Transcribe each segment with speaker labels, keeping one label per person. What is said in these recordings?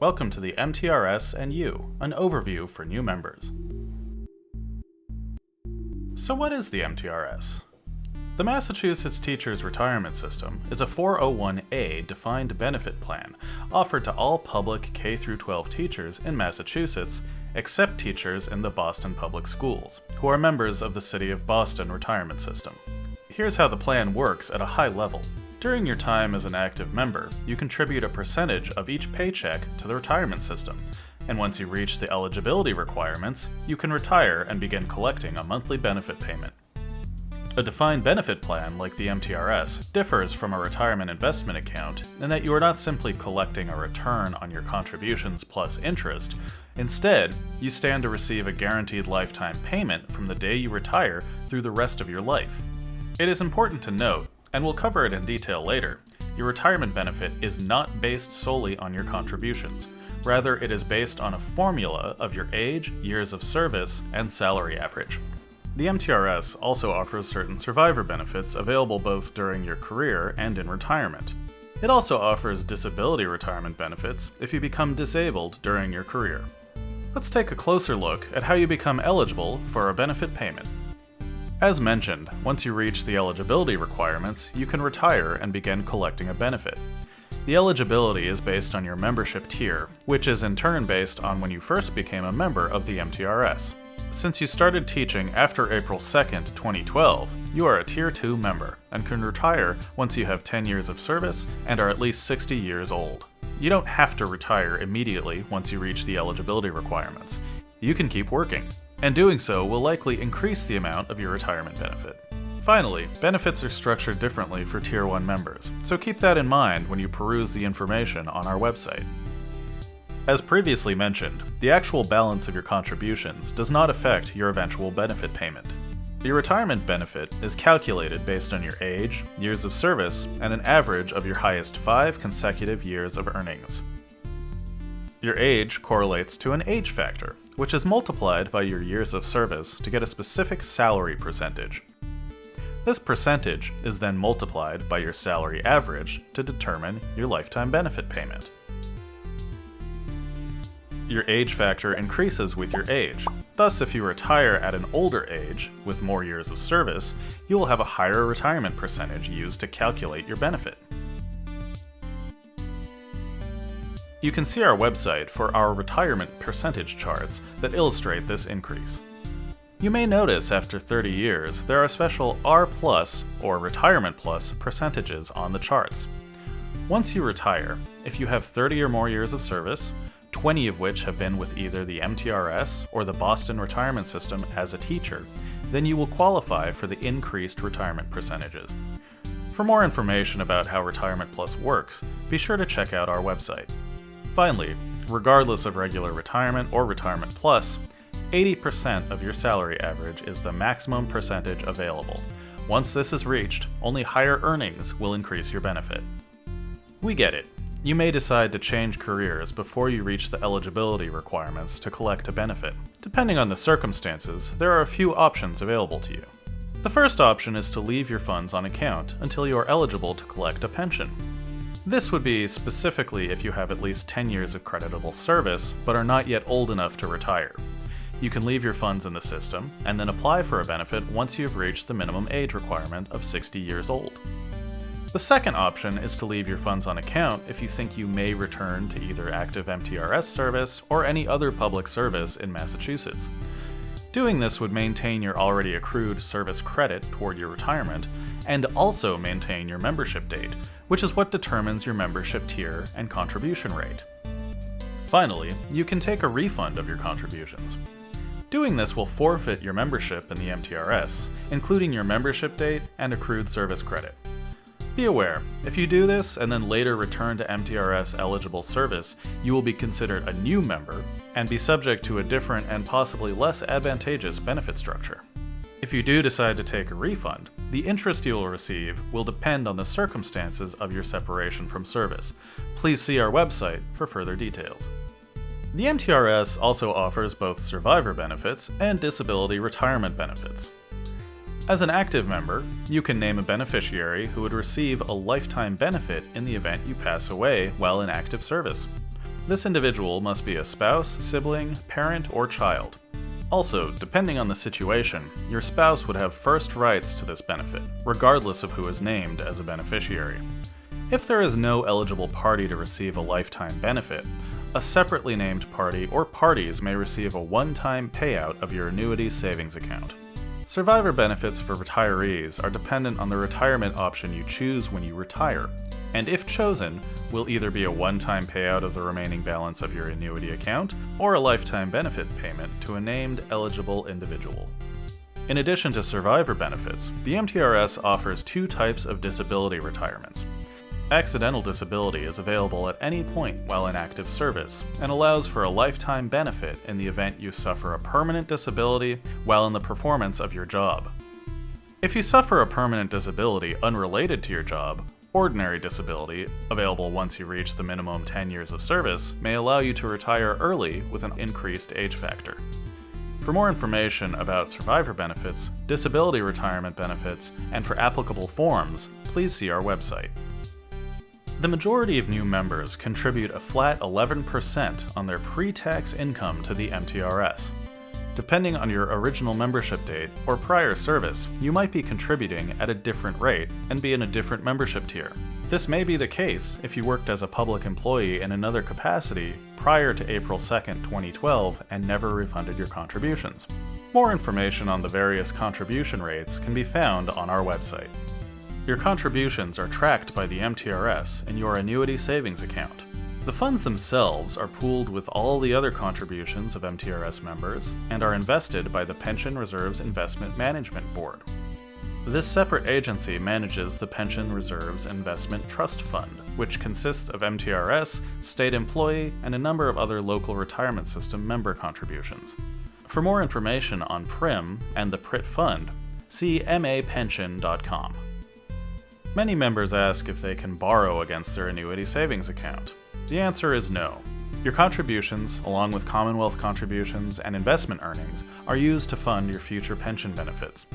Speaker 1: Welcome to the MTRS and You, an overview for new members. So what is the MTRS? The Massachusetts Teachers Retirement System is a 401A defined benefit plan offered to all public K-12 teachers in Massachusetts, except teachers in the Boston Public Schools, who are members of the City of Boston Retirement System. Here's how the plan works at a high level. During your time as an active member, you contribute a percentage of each paycheck to the retirement system, and once you reach the eligibility requirements, you can retire and begin collecting a monthly benefit payment. A defined benefit plan like the MTRS differs from a retirement investment account in that you are not simply collecting a return on your contributions plus interest. Instead, you stand to receive a guaranteed lifetime payment from the day you retire through the rest of your life. It is important to note, and we'll cover it in detail later, your retirement benefit is not based solely on your contributions. Rather, it is based on a formula of your age, years of service, and salary average. The MTRS also offers certain survivor benefits available both during your career and in retirement. It also offers disability retirement benefits if you become disabled during your career. Let's take a closer look at how you become eligible for a benefit payment. As mentioned, once you reach the eligibility requirements, you can retire and begin collecting a benefit. The eligibility is based on your membership tier, which is in turn based on when you first became a member of the MTRS. Since you started teaching after April 2nd, 2012, you are a Tier 2 member and can retire once you have 10 years of service and are at least 60 years old. You don't have to retire immediately once you reach the eligibility requirements. You can keep working, and doing so will likely increase the amount of your retirement benefit. Finally, benefits are structured differently for Tier 1 members, so keep that in mind when you peruse the information on our website. As previously mentioned, the actual balance of your contributions does not affect your eventual benefit payment. Your retirement benefit is calculated based on your age, years of service, and an average of your highest 5 consecutive years of earnings. Your age correlates to an age factor, which is multiplied by your years of service to get a specific salary percentage. This percentage is then multiplied by your salary average to determine your lifetime benefit payment. Your age factor increases with your age. Thus, if you retire at an older age with more years of service, you will have a higher retirement percentage used to calculate your benefit. You can see our website for our retirement percentage charts that illustrate this increase. You may notice after 30 years there are special R+ or Retirement Plus percentages on the charts. Once you retire, if you have 30 or more years of service, 20 of which have been with either the MTRS or the Boston Retirement System as a teacher, then you will qualify for the increased retirement percentages. For more information about how Retirement Plus works, be sure to check out our website. Finally, regardless of regular retirement or Retirement Plus, 80% of your salary average is the maximum percentage available. Once this is reached, only higher earnings will increase your benefit. We get it. You may decide to change careers before you reach the eligibility requirements to collect a benefit. Depending on the circumstances, there are a few options available to you. The first option is to leave your funds on account until you are eligible to collect a pension. This would be specifically if you have at least 10 years of creditable service but are not yet old enough to retire. You can leave your funds in the system and then apply for a benefit once you've reached the minimum age requirement of 60 years old. The second option is to leave your funds on account if you think you may return to either active MTRS service or any other public service in Massachusetts. Doing this would maintain your already accrued service credit toward your retirement and also maintain your membership date, which is what determines your membership tier and contribution rate. Finally, you can take a refund of your contributions. Doing this will forfeit your membership in the MTRS, including your membership date and accrued service credit. Be aware, if you do this and then later return to MTRS eligible service, you will be considered a new member and be subject to a different and possibly less advantageous benefit structure. If you do decide to take a refund, the interest you will receive will depend on the circumstances of your separation from service. Please see our website for further details. The MTRS also offers both survivor benefits and disability retirement benefits. As an active member, you can name a beneficiary who would receive a lifetime benefit in the event you pass away while in active service. This individual must be a spouse, sibling, parent, or child. Also, depending on the situation, your spouse would have first rights to this benefit, regardless of who is named as a beneficiary. If there is no eligible party to receive a lifetime benefit, a separately named party or parties may receive a one-time payout of your annuity savings account. Survivor benefits for retirees are dependent on the retirement option you choose when you retire, and if chosen, will either be a one-time payout of the remaining balance of your annuity account or a lifetime benefit payment to a named eligible individual. In addition to survivor benefits, the MTRS offers two types of disability retirements. Accidental disability is available at any point while in active service and allows for a lifetime benefit in the event you suffer a permanent disability while in the performance of your job. If you suffer a permanent disability unrelated to your job, ordinary disability, available once you reach the minimum 10 years of service, may allow you to retire early with an increased age factor. For more information about survivor benefits, disability retirement benefits, and for applicable forms, please see our website. The majority of new members contribute a flat 11% on their pre-tax income to the MTRS. Depending on your original membership date or prior service, you might be contributing at a different rate and be in a different membership tier. This may be the case if you worked as a public employee in another capacity prior to April 2, 2012 and never refunded your contributions. More information on the various contribution rates can be found on our website. Your contributions are tracked by the MTRS in your annuity savings account. The funds themselves are pooled with all the other contributions of MTRS members and are invested by the Pension Reserves Investment Management Board. This separate agency manages the Pension Reserves Investment Trust Fund, which consists of MTRS, state employee, and a number of other local retirement system member contributions. For more information on PRIM and the PRIT Fund, see mapension.com. Many members ask if they can borrow against their annuity savings account. The answer is no. Your contributions, along with Commonwealth contributions and investment earnings, are used to fund your future pension benefits.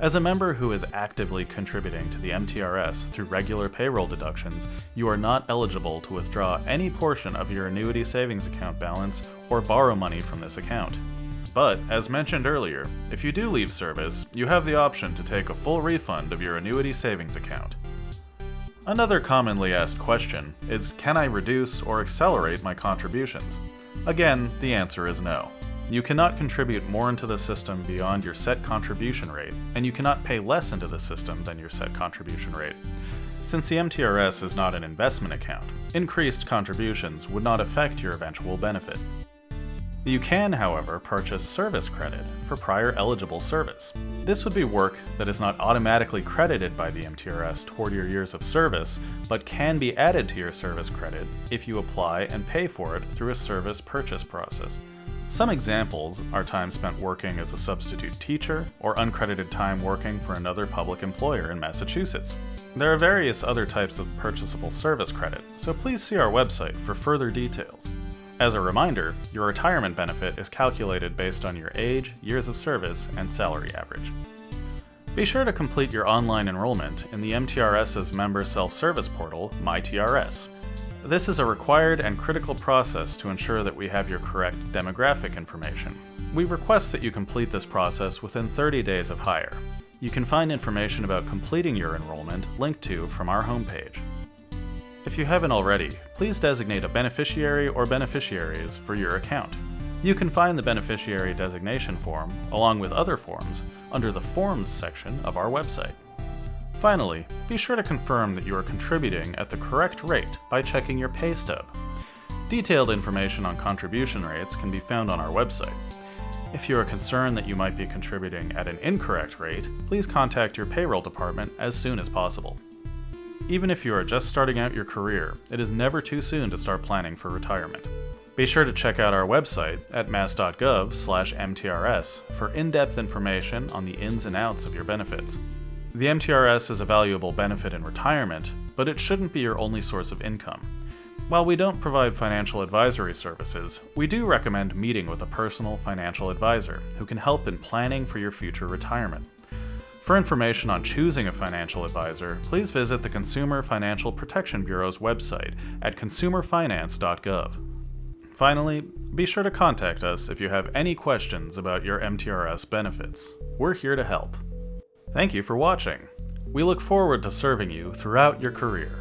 Speaker 1: As a member who is actively contributing to the MTRS through regular payroll deductions, you are not eligible to withdraw any portion of your annuity savings account balance or borrow money from this account. But, as mentioned earlier, if you do leave service, you have the option to take a full refund of your annuity savings account. Another commonly asked question is, can I reduce or accelerate my contributions? Again, the answer is no. You cannot contribute more into the system beyond your set contribution rate, and you cannot pay less into the system than your set contribution rate. Since the MTRS is not an investment account, increased contributions would not affect your eventual benefit. You can, however, purchase service credit for prior eligible service. This would be work that is not automatically credited by the MTRS toward your years of service, but can be added to your service credit if you apply and pay for it through a service purchase process. Some examples are time spent working as a substitute teacher or uncredited time working for another public employer in Massachusetts. There are various other types of purchasable service credit, so please see our website for further details. As a reminder, your retirement benefit is calculated based on your age, years of service, and salary average. Be sure to complete your online enrollment in the MTRS's member self-service portal, MyTRS. This is a required and critical process to ensure that we have your correct demographic information. We request that you complete this process within 30 days of hire. You can find information about completing your enrollment linked to from our homepage. If you haven't already, please designate a beneficiary or beneficiaries for your account. You can find the beneficiary designation form, along with other forms, under the Forms section of our website. Finally, be sure to confirm that you are contributing at the correct rate by checking your pay stub. Detailed information on contribution rates can be found on our website. If you are concerned that you might be contributing at an incorrect rate, please contact your payroll department as soon as possible. Even if you are just starting out your career, it is never too soon to start planning for retirement. Be sure to check out our website at mass.gov/MTRS for in-depth information on the ins and outs of your benefits. The MTRS is a valuable benefit in retirement, but it shouldn't be your only source of income. While we don't provide financial advisory services, we do recommend meeting with a personal financial advisor who can help in planning for your future retirement. For information on choosing a financial advisor, please visit the Consumer Financial Protection Bureau's website at consumerfinance.gov. Finally, be sure to contact us if you have any questions about your MTRS benefits. We're here to help. Thank you for watching. We look forward to serving you throughout your career.